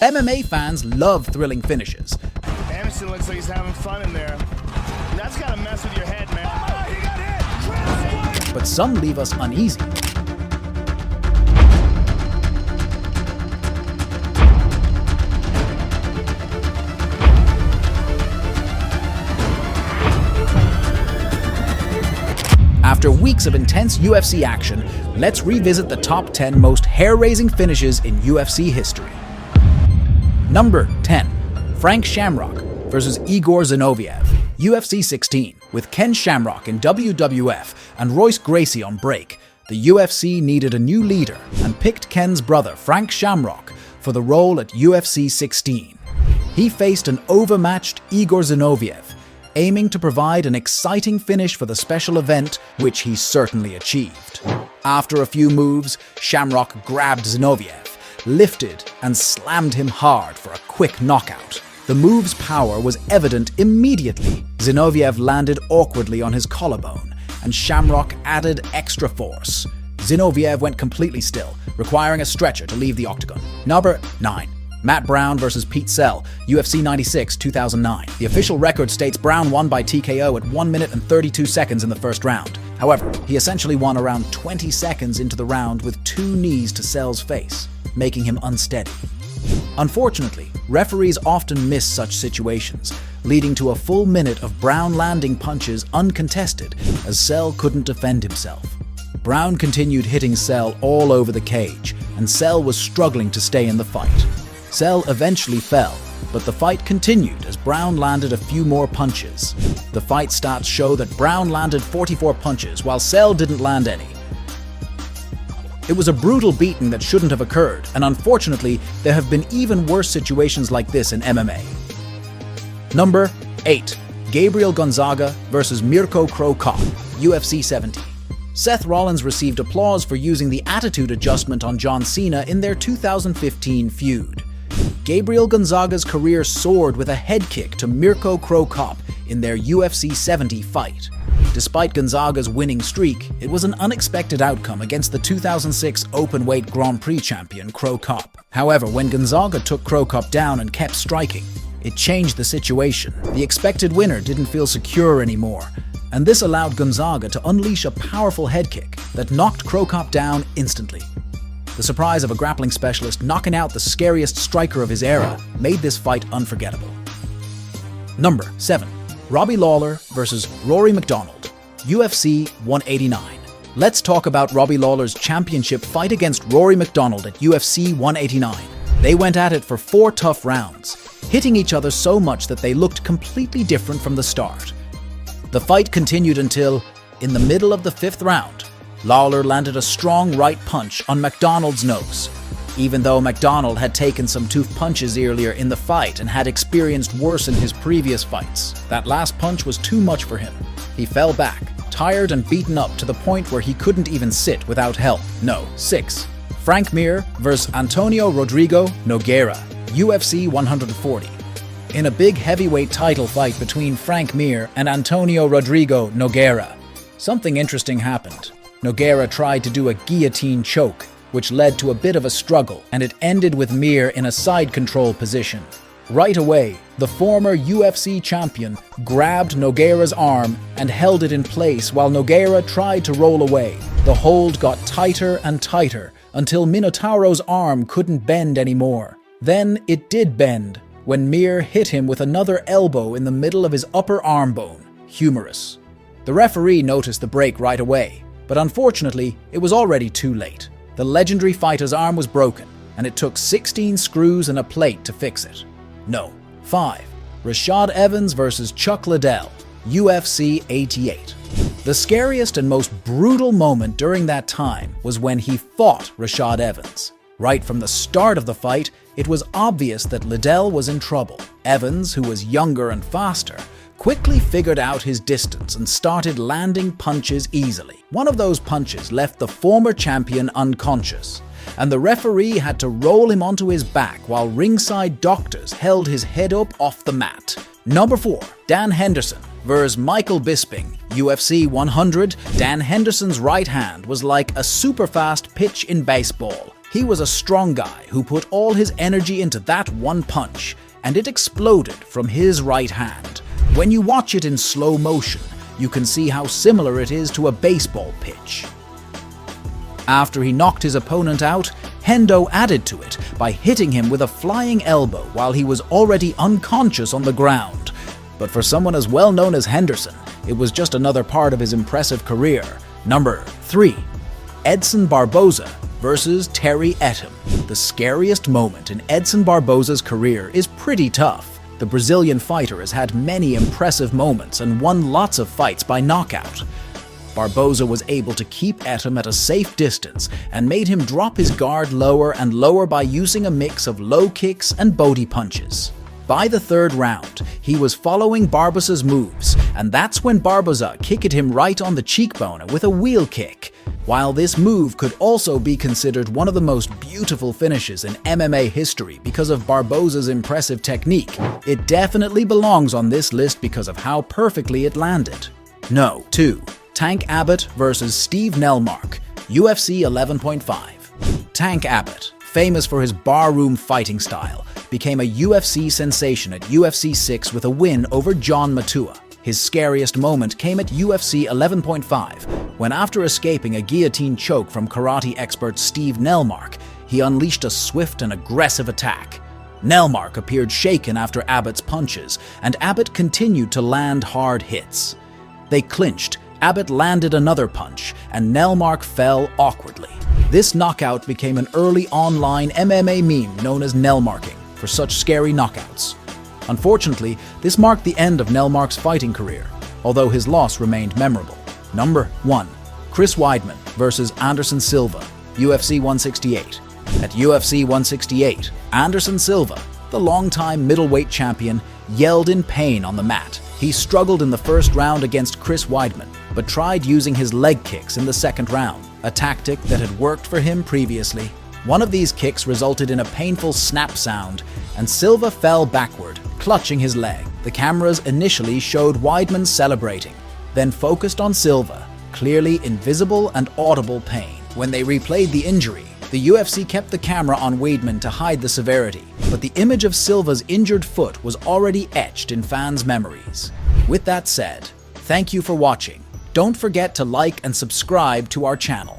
MMA fans love thrilling finishes. Anderson looks like he's having fun in there. That's got to mess with your head, man. Oh, he got hit! But some leave us uneasy. After weeks of intense UFC action, let's revisit the top 10 most hair-raising finishes in UFC history. Number 10. Frank Shamrock vs. Igor Zinoviev, UFC 16. With Ken Shamrock in WWF and Royce Gracie on break, the UFC needed a new leader and picked Ken's brother Frank Shamrock for the role at UFC 16. He faced an overmatched Igor Zinoviev, aiming to provide an exciting finish for the special event, which he certainly achieved. After a few moves, Shamrock grabbed Zinoviev, lifted and slammed him hard for a quick knockout. The move's power was evident immediately. Zinoviev landed awkwardly on his collarbone, and Shamrock added extra force. Zinoviev went completely still, requiring a stretcher to leave the octagon. Number 9. Matt Brown vs. Pete Sell, UFC 96, 2009. The official record states Brown won by TKO at 1 minute and 32 seconds in the first round. However, he essentially won around 20 seconds into the round with 2 knees to Sell's face, making him unsteady. Unfortunately, referees often miss such situations, leading to a full minute of Brown landing punches uncontested as Sell couldn't defend himself. Brown continued hitting Sell all over the cage, and Sell was struggling to stay in the fight. Sell eventually fell, but the fight continued as Brown landed a few more punches. The fight stats show that Brown landed 44 punches while Sell didn't land any. It was a brutal beating that shouldn't have occurred, and unfortunately, there have been even worse situations like this in MMA. Number 8. Gabriel Gonzaga vs. Mirko Cro Cop, UFC 70. Seth Rollins received applause for using the attitude adjustment on John Cena in their 2015 feud. Gabriel Gonzaga's career soared with a head kick to Mirko Cro Cop in their UFC 70 fight. Despite Gonzaga's winning streak, it was an unexpected outcome against the 2006 openweight Grand Prix champion Cro Cop. However, when Gonzaga took Cro Cop down and kept striking, it changed the situation. The expected winner didn't feel secure anymore, and this allowed Gonzaga to unleash a powerful head kick that knocked Cro Cop down instantly. The surprise of a grappling specialist knocking out the scariest striker of his era made this fight unforgettable. Number 7. Robbie Lawler vs. Rory MacDonald, UFC 189. Let's talk about Robbie Lawler's championship fight against Rory MacDonald at UFC 189. They went at it for 4 tough rounds, hitting each other so much that they looked completely different from the start. The fight continued until, in the middle of the 5th round, Lawler landed a strong right punch on MacDonald's nose. Even though MacDonald had taken some tough punches earlier in the fight and had experienced worse in his previous fights, that last punch was too much for him. He fell back, tired and beaten up to the point where he couldn't even sit without help. 6. Frank Mir vs. Antonio Rodrigo Nogueira, UFC 140. In a big heavyweight title fight between Frank Mir and Antonio Rodrigo Nogueira, something interesting happened. Nogueira tried to do a guillotine choke, which led to a bit of a struggle, and it ended with Mir in a side control position. Right away, the former UFC champion grabbed Nogueira's arm and held it in place while Nogueira tried to roll away. The hold got tighter and tighter until Minotauro's arm couldn't bend anymore. Then it did bend when Mir hit him with another elbow in the middle of his upper arm bone. Humorous. The referee noticed the break right away, but unfortunately, it was already too late. The legendary fighter's arm was broken, and it took 16 screws and a plate to fix it. 5. Rashad Evans vs. Chuck Liddell, UFC 88. The scariest and most brutal moment during that time was when he fought Rashad Evans. Right from the start of the fight, it was obvious that Liddell was in trouble. Evans, who was younger and faster, quickly figured out his distance and started landing punches easily. One of those punches left the former champion unconscious, and the referee had to roll him onto his back while ringside doctors held his head up off the mat. 4. Dan Henderson vs. Michael Bisping, UFC 100. Dan Henderson's right hand was like a super fast pitch in baseball. He was a strong guy who put all his energy into that one punch, and it exploded from his right hand. When you watch it in slow motion, you can see how similar it is to a baseball pitch. After he knocked his opponent out, Hendo added to it by hitting him with a flying elbow while he was already unconscious on the ground. But for someone as well known as Henderson, it was just another part of his impressive career. Number 3. Edson Barboza versus Terry Etim. The scariest moment in Edson Barboza's career is pretty tough. The Brazilian fighter has had many impressive moments and won lots of fights by knockout. Barboza was able to keep Etim at a safe distance and made him drop his guard lower and lower by using a mix of low kicks and body punches. By the third round, he was following Barboza's moves, and that's when Barboza kicked him right on the cheekbone with a wheel kick. While this move could also be considered one of the most beautiful finishes in MMA history because of Barboza's impressive technique, it definitely belongs on this list because of how perfectly it landed. No. 2. Tank Abbott versus Steve Nelmark, UFC 11.5. Tank Abbott, famous for his barroom fighting style, became a UFC sensation at UFC 6 with a win over John Matua. His scariest moment came at UFC 11.5, when after escaping a guillotine choke from karate expert Steve Nelmark, he unleashed a swift and aggressive attack. Nelmark appeared shaken after Abbott's punches, and Abbott continued to land hard hits. They clinched. Abbott landed another punch, and Nelmark fell awkwardly. This knockout became an early online MMA meme known as Nelmarking for such scary knockouts. Unfortunately, this marked the end of Nelmark's fighting career, although his loss remained memorable. Number 1. Chris Weidman versus Anderson Silva, UFC 168. At UFC 168, Anderson Silva, the longtime middleweight champion, yelled in pain on the mat. He struggled in the first round against Chris Weidman, but tried using his leg kicks in the second round, a tactic that had worked for him previously. One of these kicks resulted in a painful snap sound, and Silva fell backward, clutching his leg. The cameras initially showed Weidman celebrating, then focused on Silva, clearly in visible and audible pain. When they replayed the injury, the UFC kept the camera on Weidman to hide the severity, but the image of Silva's injured foot was already etched in fans' memories. With that said, thank you for watching. Don't forget to like and subscribe to our channel.